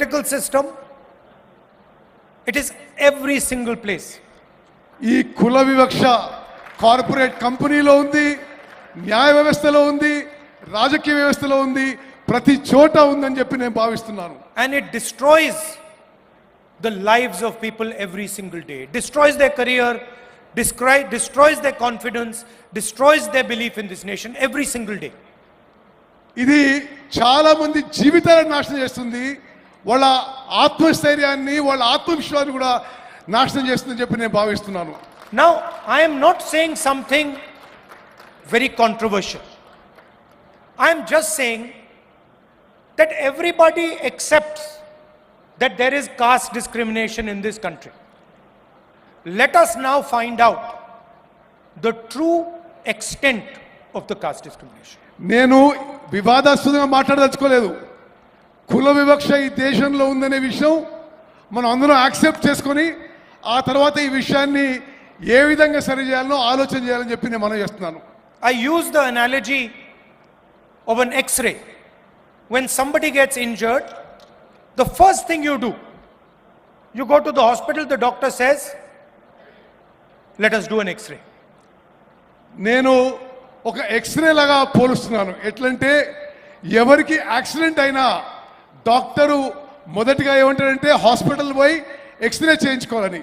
political system, it is every single place. ఈ కుల వివక్ష కార్పొరేట్ కంపెనీలో ఉంది, న్యాయ వ్యవస్థలో ఉంది, రాజకీయ వ్యవస్థలో ఉంది, ప్రతి చోట ఉందని చెప్పి నేను భావిస్తున్నాను. And it destroys the lives of people every single day. It destroys their career, destroys their confidence, destroys their belief in this nation every single day. ఇది చాలా మంది జీవితాలను నాశనం చేస్తుంది, వాళ్ళ ఆత్మస్థైర్యాన్ని, వాళ్ళ ఆత్మవిశ్వాసాన్ని కూడా నాశనం చేస్తుందని చెప్పి నేను భావిస్తున్నాను. Now, I am not saying something very controversial. I am just saying that everybody accepts that there is caste discrimination in this country. Let us now find out the true extent of the caste discrimination. నేను వివాదాస్పదంగా మాట్లాడదలుచుకోలేదు. కుల వివక్ష ఈ దేశంలో ఉందనే విషయం మనం అందరం యాక్సెప్ట్ చేసుకొని ఆ తర్వాత ఈ విషయాన్ని ఏ విధంగా సరిచేయాలో ఆలోచన చేయాలని చెప్పి నేను మనం చేస్తున్నాను. I use the analogy of an X-ray. When somebody gets injured, the first thing you do, you go to the hospital, the doctor says, let us do an X-ray. నేను ఒక ఎక్స్రే లాగా పోలుస్తున్నాను. ఎట్లంటే ఎవరికి యాక్సిడెంట్ అయినా doctor మొదటిగా ఏమంటాడంటే hospital పోయి x ray చేయించుకోవాలని.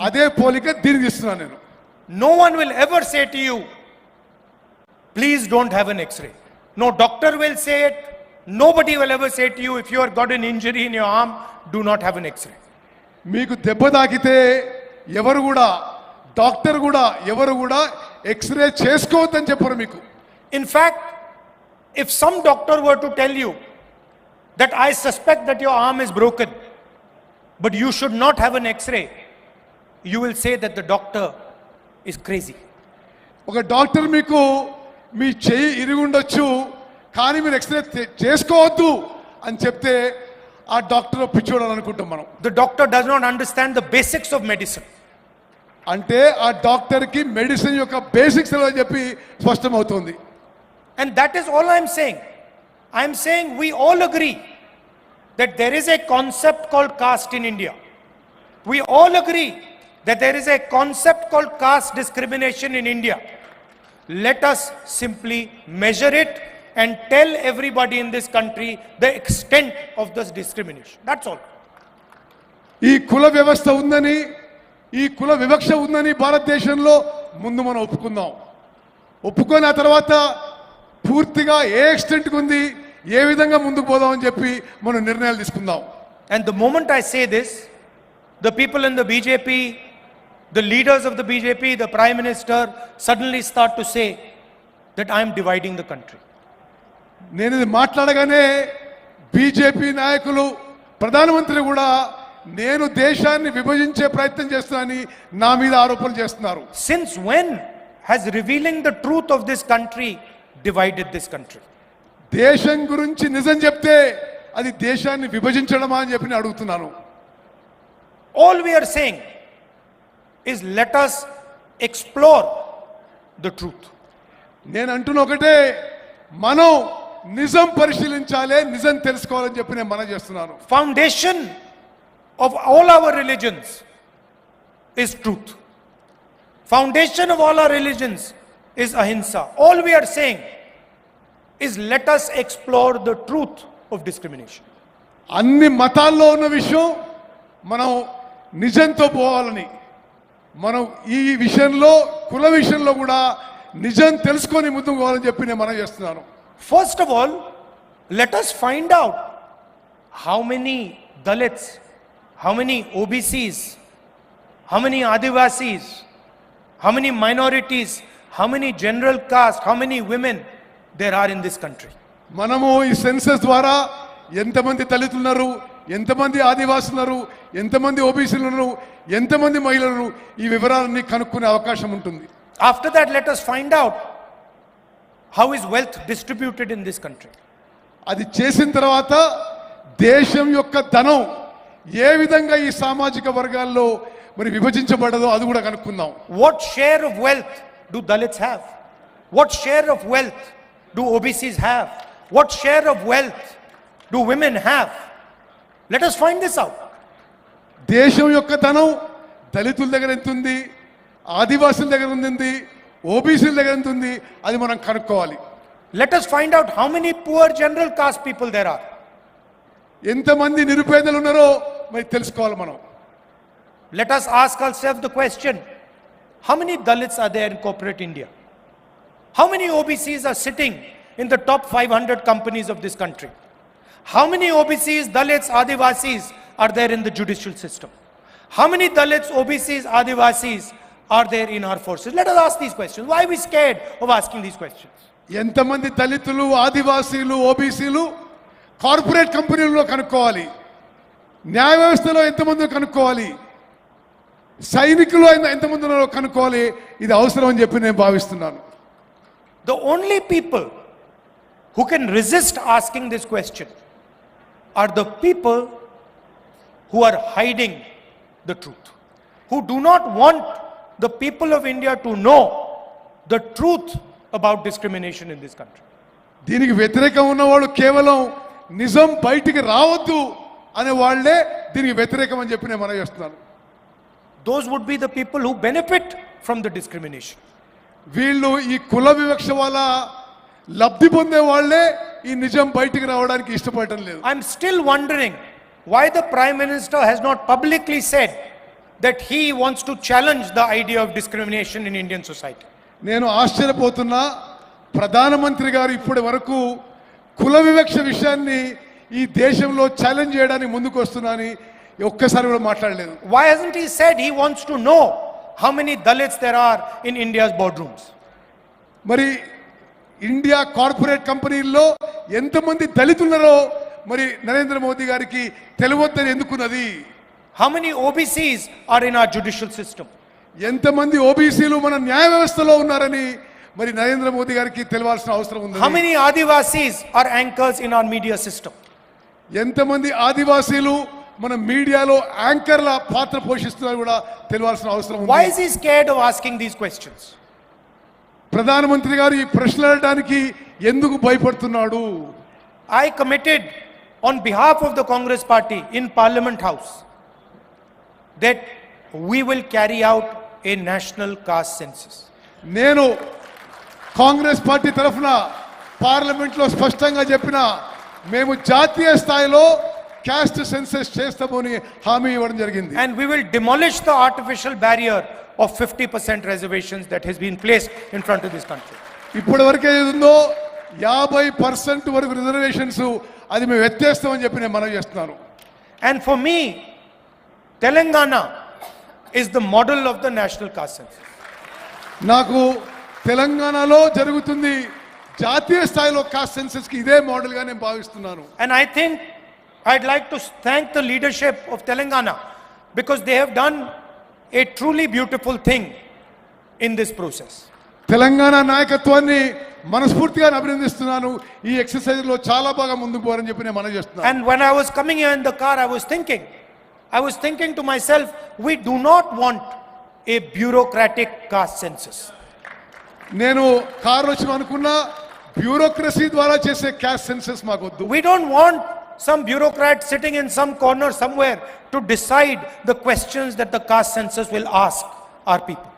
అదే పోలిక దీనికి ఇస్తున్నాను నేను. No one will ever say to you, please don't have an X-ray. No doctor will say it. Nobody will ever say to you, if you have got an injury in your arm, do not have an X-ray. మీకు దెబ్బ తాకితే ఎవరు కూడా, doctor కూడా, ఎవరు కూడా x ray చేసుకోవద్దని చెప్పరు మీకు. In fact, if some doctor were to tell you that I suspect that your arm is broken, but you should not have an X-ray, you will say that the doctor is crazy. ఒక doctor మీకు మీ చెయ్యి ఇరుగుండొచ్చు కానీ మీరు x ray చేసుకోవద్దు అని చెప్తే ఆ doctor పిచ్చోడు అనుకుంటాం మనం. The doctor does not understand the basics of medicine. అంటే ఆ డాక్టర్కి మెడిసిన్ యొక్క బేసిక్స్ అని చెప్పి స్పష్టమవుతుంది. And that is all I am saying. I am saying we all agree that there is a concept called caste in India. We all agree that there is a concept called caste discrimination in India. Let us simply measure it and tell everybody in this country the extent of this discrimination. That's all. ఈ కుల వ్యవస్థ ఉందని, ఈ కుల వివక్ష ఉందని భారతదేశంలో ముందు మనం ఒప్పుకుందాం. ఒప్పుకొని ఆ తర్వాత పూర్తిగా ఏ ఎక్స్టెంట్కి ఉంది, ఏ విధంగా ముందుకు పోదాం అని చెప్పి మనం నిర్ణయాలు తీసుకుందాం. And the moment I say this, the people in the BJP, the leaders of the BJP, the Prime Minister suddenly start to say that I am dividing the country. నేను ఇది మాట్లాడగానే బీజేపీ నాయకులు, ప్రధానమంత్రి కూడా నేను దేశాన్ని విభజించే ప్రయత్నం చేస్తానని నా మీద ఆరోపణలు చేస్తున్నారు. Since when has revealing the truth of this country divided this country? దేశం గురించి నిజం చెప్తే అది దేశాన్ని విభజించడమా అని చెప్పి అడుగుతున్నాను. All we are saying is let us explore the truth. నేను అంటున్న ఒకటే, మనం నిజం పరిశీలించాలి, నిజం తెలుసుకోవాలని చెప్పి నేను మనం చేస్తున్నాను. Foundation of all our religions is truth. Foundation of all our religions is ahimsa. All we are saying is let us explore the truth of discrimination. అన్ని మతాల్లో ఉన్న విషయం మనం నిజంతో పోవాలని, మనం ఈ విషయంలో కుల విషయంలో కూడా నిజం తెలుసుకొని ముందుకు పోవాలని చెప్పి నేను మనం చేస్తున్నాను. First of all, let us find out how many Dalits, how many OBCs, how many Adivasis, how many minorities, how many general caste, how many women there are in this country. మనము ఈ census ద్వారా ఎంతమంది దళితులు ఉన్నారు, ఎంతమంది ఆదివాసులు ఉన్నారు, ఎంతమంది ఓబీసీలు ఉన్నారు, ఎంతమంది మహిళలు, ఈ వివరాలన్నీ కనుక్కునే అవకాశం ఉంటుంది. After that, let us find out how is wealth distributed in this country. అది చేసిన తర్వాత దేశం యొక్క ధనం ఏ విధంగా ఈ సామాజిక వర్గాల్లో మరి విభజించబడదో అది కూడా కనుక్కుందాం. What share of wealth do Dalits have? What share of wealth do OBCs have? What share of wealth do women have? Let us find this out. దేశం యొక్క ధనం దళితుల దగ్గర ఎంత ఉంది, ఆదివాసుల దగ్గర ఉంది, ఓబీసీల దగ్గర ఎంత ఉంది, అది మనం కనుక్కోవాలి. Let us find out how many poor general caste people there are. ఎంతమంది నిరుపేదలు ఉన్నారో మరి తెలుసుకోవాలి మనం. Let us ask ourselves the question, how many Dalits are there in corporate India? How many OBCs are sitting in the top 500 companies of this country? How many OBCs, Dalits, Adivasis are there in the judicial system? How many Dalits, OBCs, Adivasis are there in our forces? Let us ask these questions. Why are we scared of asking these questions? ఎంతమంది దళితులు, ఆదివాసీలు, ఓబీసీలు corporate కంపెనీల్లో కనుక్కోవాలి, న్యాయ వ్యవస్థలో ఎంతమంది కనుక్కోవాలి, సైనికులు ఎంతమంది ఉన్నారో కనుక్కోవాలి. ఇది అవసరం అని చెప్పి నేను భావిస్తున్నాను. The only people who can resist asking this question are the people who are hiding the truth, who do not want the people of India to know the truth about discrimination in this country. దీనికి వ్యతిరేకం ఉన్నవాళ్ళు కేవలం నిజం బయటికి రావద్దు అనే వాళ్ళే దీనికి వ్యతిరేకం అని చెప్పి నేను మనం చేస్తున్నాను. Those would be the people who benefit from the discrimination. వీళ్ళు ఈ కుల వివక్ష వల్ల లబ్ధి పొందే వాళ్ళే ఈ నిజం బయటికి రావడానికి ఇష్టపడటం లేదు. I'm still wondering why the Prime Minister has not publicly said that he wants to challenge the idea of discrimination in Indian society. నేను ఆశ్చర్యపోతున్నా, ప్రధానమంత్రి గారు ఇప్పటి వరకు కుల వివక్ష విషయాన్ని ఈ దేశంలో ఛాలెంజ్ చేయడానికి ముందుకు వస్తున్నానని ఒక్కసారి కూడా మాట్లాడలేదు. Why hasn't he said he wants to know how many Dalits there are in India's boardrooms? మరి ఇండియా కార్పొరేట్ కంపెనీల్లో ఎంతమంది దళితులున్నారో మరి నరేంద్ర మోదీ గారికి తెలియవద్దని ఎందుకున్నది? How many OBCs are in our judicial system? ఎంతమంది ఓబీసీలు మన న్యాయ వ్యవస్థలో ఉన్నారని మరి నరేంద్ర మోదీ గారికి తెలియాల్సిన అవసరం ఉంది. How many Adivasis are anchors in our media system? ఎంతమంది ఆదివాసీలు మన మీడియాలో యాంకర్ల పాత్ర పోషిస్తున్నారు కూడా తెలియాల్సిన అవసరం ఉంది. Why is he scared of asking these questions? ప్రధానమంత్రి గారు ఈ ప్రశ్నలు అడగడానికి ఎందుకు భయపడుతున్నాడు? I committed on behalf of the Congress party in Parliament House that we will carry out a national caste census. నేను కాంగ్రెస్ పార్టీ తరఫున పార్లమెంట్లో స్పష్టంగా చెప్పిన మేము జాతీయ స్థాయిలో క్యాస్ట్ సెన్సస్ చేస్తామని హామీ ఇవ్వడం జరిగింది. And we will demolish the artificial barrier of 50% reservations that has been placed in front of this country. ఇప్పటి వరకు ఏది ఉందో 50% వరకు రిజర్వేషన్స్ అది మేము ఎత్తేస్తామని చెప్పి నేను మనవి చేస్తున్నాను. And for me, Telangana is the model of the national caste census. నాకు తెలంగాణలో జరుగుతుంది జాతీయ స్థాయిలో కాస్ట్ సెన్సస్ కి ఇదే మోడల్ గా నేను భావిస్తున్నాను. And I think I'd like to thank the leadership of Telangana because they have done a truly beautiful thing in this process. Telangana నాయకత్వాన్ని మనస్ఫూర్తిగా అభినందిస్తున్నాను. ఈ ఎక్సర్సైజ్ లో చాలా బాగా ముందుకు పోవాలని చెప్పి నేను మనవి చేస్తున్నాను. And when I was coming here in the car, I was thinking to myself, we do not want a bureaucratic caste census. నేను కారులో వచ్చి అనుకున్నా బ్యూరోక్రసీ ద్వారా చేసే క్యాస్ట్ సెన్సస్ మాకొద్దు. We don't want some bureaucrat sitting in some corner somewhere to decide the questions that the caste census will ask our people.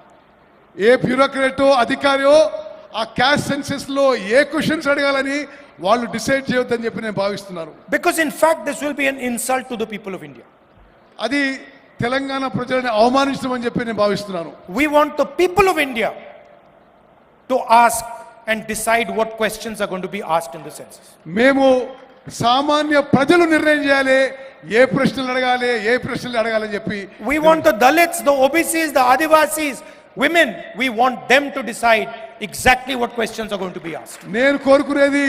ఏ బ్యూరోక్రాటో అధికారియో ఆ caste census లో ఏ questions అడగాలని వాళ్ళు డిసైడ్ చేయొద్దని చెప్పి నేను భావిస్తున్నాను. Because in fact this will be an insult to the people of India. అది తెలంగాణ ప్రజలను అవమానించడం అని చెప్పి నేను భావిస్తున్నాను. We want the people of India to ask and decide what questions are going to be asked in the census. మేము సామాన్య ప్రజలు నిర్ణయం చేయాలి ఏ ప్రశ్నలు అడగాలి ఏ ప్రశ్నలు అడగాలని చెప్పి. We want the Dalits, the OBCs, the Adivasis, women, we want them to decide exactly what questions are going to be asked. నేను కోరుకునేది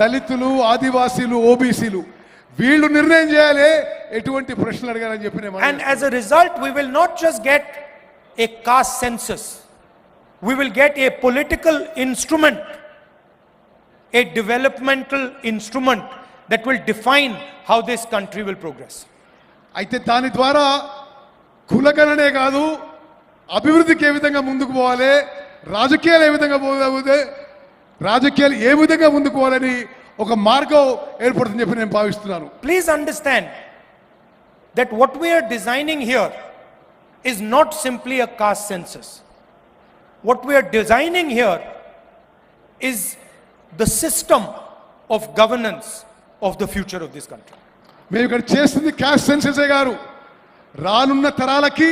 దళితులు, ఆదివాసీలు, ఓబీసీలు వీళ్ళు నిర్ణయం చేయాలి ఎటువంటి ప్రశ్నలు అడగాలని చెప్పి నేను. And as a result we will not just get a caste census, we will get a political instrument, a developmental instrument that will define how this country will progress. అయితే దాని ద్వారా కులగణనే కాదు అభివృద్ధికి ఏ విధంగా ముందుకు పోవాలి, రాజకీయాలు ఏ విధంగా పోవాలి, రాజకీయాలు ఏ విధంగా ముందుకు పోవాలని ఒక మార్గం ఏర్పడుతుందని చెప్పి నేను భావిస్తున్నాను. Please understand that what we are designing here is not simply a caste census. What we are designing here is the system of governance of the future of this country. మేము ఇక్కడ చేస్తుంది క్యాస్ట్ సెన్సెసే గారు. రానున్న తరాలకి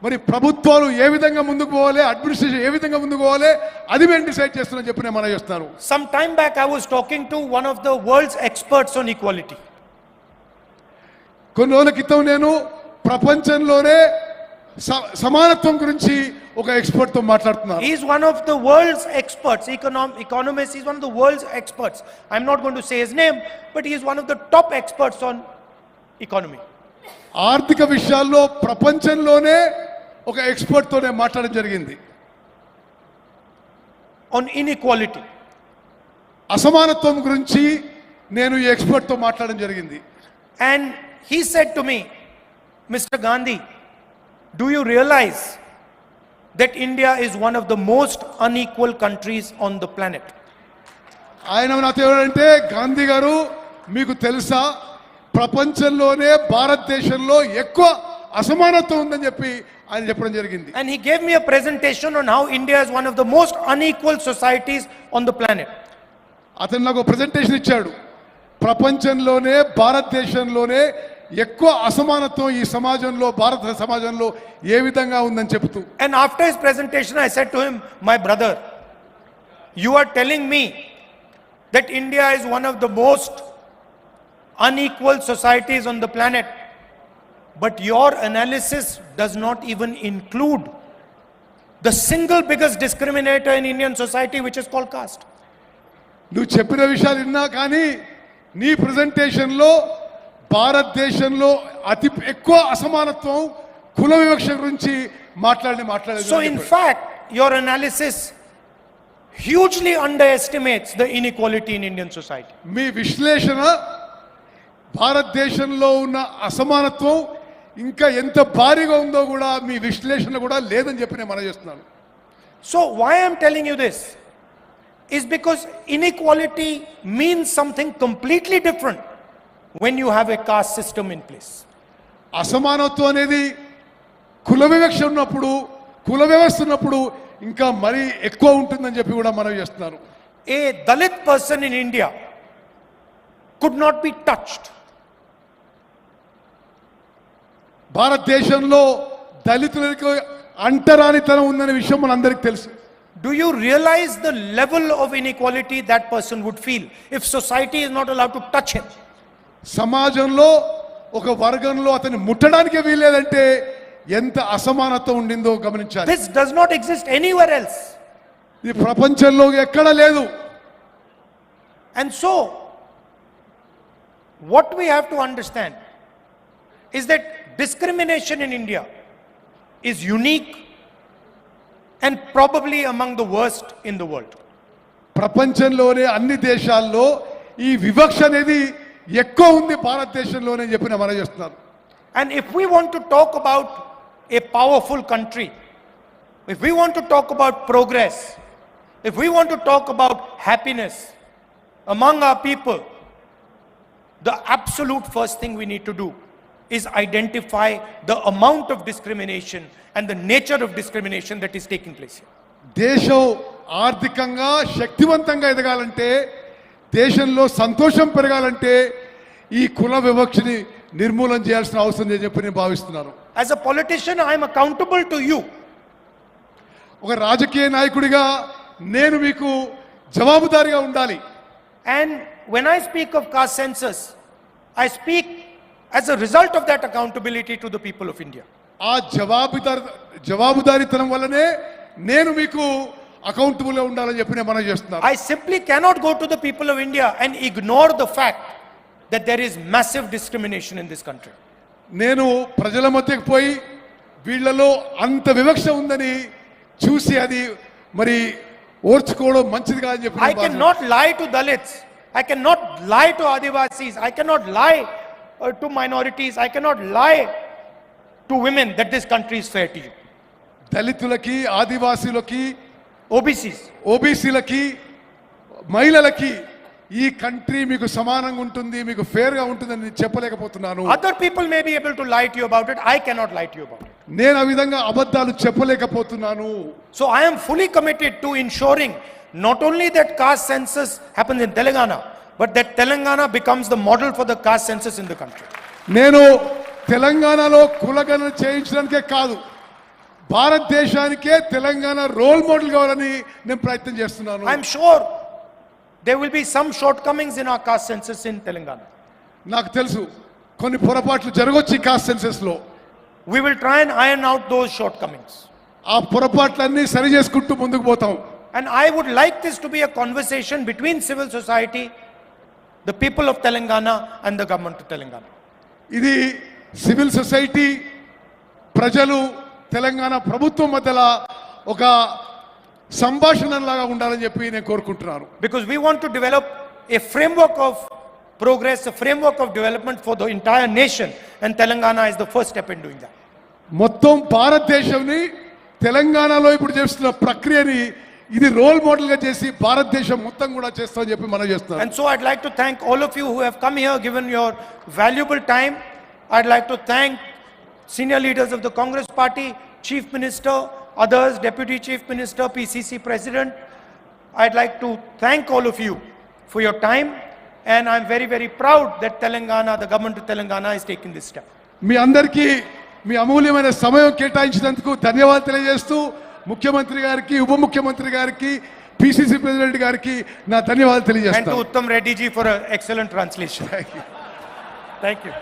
మరి ప్రభుత్వాలు ఏ విధంగా ముందుకు పోవాలి, అడ్మినిస్ట్రేషన్ ఏ విధంగా ముందుకు పోవాలి, అది మేము డిసైడ్ చేస్తున్నాం చెప్పి నేను మనం చేస్తాను. Some time back I was talking to one of the world's experts on equality. కొన్ని రోజుల క్రితం నేను ప్రపంచంలోనే సమానత్వం గురించి ఒక ఎక్స్పర్ట్ తో మాట్లాడుతున్నాను. He is one of the world's experts, economist. He is one of the world's experts. I'm not going to say his name, but he is one of the top experts on economy. ఆర్థిక విషయాల్లో ప్రపంచంలోనే ఒక expert తోనే మాట్లాడడం జరిగింది. On inequality. అసమానత్వం గురించి నేను ఈ ఎక్స్పర్ట్ తో మాట్లాడడం జరిగింది. And he said to me, Mr. Gandhi, do you realize that India is one of the most unequal countries on the planet? ఆయన నాతో ఏమంటే, గాంధీ గారు మీకు తెలుసా ప్రపంచంలోనే భారతదేశంలో ఎక్కువ అసమానత్వం ఉందని చెప్పి ఆయన చెప్పడం జరిగింది. And he gave me a presentation on how India is one of the most unequal societies on the planet. అతను నాకు ప్రెజెంటేషన్ ఇచ్చాడు. ప్రపంచంలోనే భారతదేశంలోనే ఎక్కువ అసమానత్వం ఈ సమాజంలో, భారత సమాజంలో ఏ విధంగా ఉందని చెప్తూ. And after his presentation I said to him, my brother, you are telling me that India is one of the most unequal societies on the planet, but your analysis does not even include the single biggest discriminator in Indian society, which is called caste. నువ్వు చెప్పిన విషయాలు విన్నా కానీ నీ ప్రెజెంటేషన్లో భారతదేశంలో అతి ఎక్కువ అసమానత్వం కుల వివక్ష గురించి మాట్లాడలేదు. So in fact your analysis hugely underestimates the inequality in Indian society. మీ విశ్లేషణ భారతదేశంలో ఉన్న అసమానత్వం ఇంకా ఎంత భారీగా ఉందో కూడా మీ విశ్లేషణ కూడా లేదని చెప్పి నేను మనం చేస్తున్నాను. So why I am telling you this is because inequality means something completely different when you have a caste system in place. అసమానత్వం అనేది కుల వివక్ష ఉన్నప్పుడు, కుల వ్యవస్థ ఉన్నప్పుడు ఇంకా మరీ ఎక్కువ ఉంటుందని చెప్పి కూడా మనం చేస్తున్నారు. A Dalit person in India could not be touched. భారతదేశంలో దళితులకు అంటరానితనం ఉందనే విషయం మనందరికీ తెలుసు. Do you realize the level of inequality that person would feel if society is not allowed to touch him? సమాజంలో ఒక వర్గంలో అతన్ని ముట్టడానికి వీల్లేదంటే ఎంత అసమానత ఉండిందో గమనించాలి. This does not exist anywhere else. ఇది ప్రపంచంలో ఎక్కడ లేదు. And so what we have to understand is that discrimination in India is unique and probably among the worst in the world. ప్రపంచంలోనే అన్ని దేశాల్లో ఈ వివక్ష అనేది ఎక్కువ ఉంది భారతదేశంలోనే చెప్పిన మనం చేస్తున్నారు. And if we want to talk about a powerful country, if we want to talk about progress, if we want to talk about happiness among our people, the absolute first thing we need to do is identify the amount of discrimination and the nature of discrimination that is taking place here. దేశం ఆర్థికంగా శక్తివంతంగా ఎదగాలంటే, దేశంలో సంతోషం పెరగాలంటే ఈ కుల వివక్షని నిర్మూలన చేయాల్సిన అవసరం అని చెప్పి నేను భావిస్తున్నాను. As a politician, I am accountable to you. ఒక రాజకీయ నాయకుడిగా నేను మీకు జవాబుదారీగా ఉండాలి. And when I speak of caste census, I speak as a result of that accountability to the people of India. ఆ జవాబుదారీతనం వల్లనే నేను మీకు అకౌంటబుల్ గా ఉండాలని చెప్పి నేను మనం చేస్తున్నాను. I simply cannot go to the people of India and ignore the fact that there is massive discrimination in this country. నేను ప్రజల మధ్యకి పోయి వీళ్ళలో అంత వివక్ష ఉందని చూసి అది మరి ఓర్చుకోవడం మంచిది కాదని చెప్పి I cannot lie to Dalits, I cannot lie to Adivasis, I cannot lie to minorities, I cannot lie to women that this country is fair to you. దళితులకి, ఆదివాసీలకి, OBCs, ఓబీసీలకి, మహిళలకి ఈ కంట్రీ మీకు సమానంగా ఉంటుంది, మీకు ఫేర్ గా ఉంటుందని నేను చెప్పలేకపోతున్నాను. Other people may be able to lie to you about it. I cannot lie to you about it. నేను ఆ విధంగా అబద్ధాలు చెప్పలేకపోతున్నాను. So I am fully committed to ensuring not only that caste census happens in Telangana, but that Telangana becomes the model for the caste census in the country. నేను తెలంగాణలో కులగణన చేయించడానికే కాదు, భారతదేశానికే Telangana role model కావాలని నేను ప్రయత్నం చేస్తున్నాను. I am sure there will be some shortcomings in our caste census in Telangana. నాకు తెలుసు కొన్ని పొరపాట్లు జరగొచ్చు ఈ కాస్ట్ సెన్సస్ లో. We will try and iron out those shortcomings. ఆ పొరపాట్లన్నీ సరి చేసుకుంటూ ముందుకు పోతాం. And I would like this to be a conversation between civil society, the people of Telangana and the government of Telangana. ఇది civil society, ప్రజలు, తెలంగాణ ప్రభుత్వం మధ్యలో ఒక సంభాషణలాగా ఉండాలని చెప్పి నేను కోరుకుంటున్నాను. Because we want to develop a framework of progress, a framework of development for the entire nation, and Telangana is the first step in doing that. మొత్తం భారతదేశంని తెలంగాణలో ఇప్పుడు చేస్తున్న ప్రక్రియని ఇది రోల్ మోడల్ గా చేసి భారతదేశం మొత్తం కూడా చేస్తామని చెప్పి మనం చేస్తున్నాం. And so I'd like to thank all of you who have come here, given your valuable time. I'd like to thank senior leaders of the Congress Party, Chief Minister, others, Deputy Chief Minister, PCC President. I'd like to thank all of you for your time, and I'm very, very proud that Telangana, the government of Telangana is taking this step. మీ అందరికీ మీ అమూల్యమైన సమయం కేటాయించినందుకు ధన్యవాదాలు తెలియజేస్తూ ముఖ్యమంత్రి గారికి, ఉప ముఖ్యమంత్రి గారికి, పిసిసి ప్రెసిడెంట్ గారికి నా ధన్యవాదాలు And to తెలియజేస్తాను. Uttam Reddy ji for an excellent translation. Thank you.